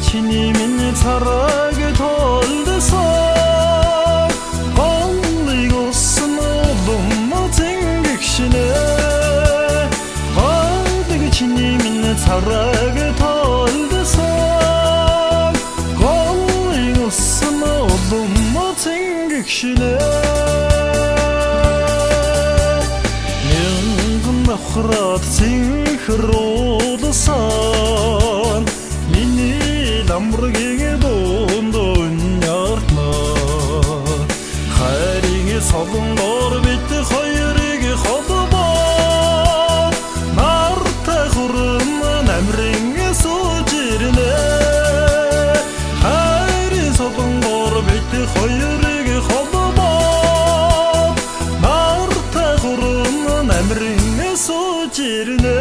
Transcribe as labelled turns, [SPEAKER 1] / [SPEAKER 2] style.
[SPEAKER 1] чиний миний царайг толдсон голыг усан улам зингэгшнэ голыг чиний миний царайг толдсон голыг усан улам зингэгшнэ мянган давхраад зинхрүүлсэн миний ламбргийн дундун яртмаа хайрын солонгоор бид хоёрыг холбоо нартай хүрэн намрын сужирнэ хайрын солонгоор бид хоёрыг холбоо нартай хүрэн намрын сужирнэ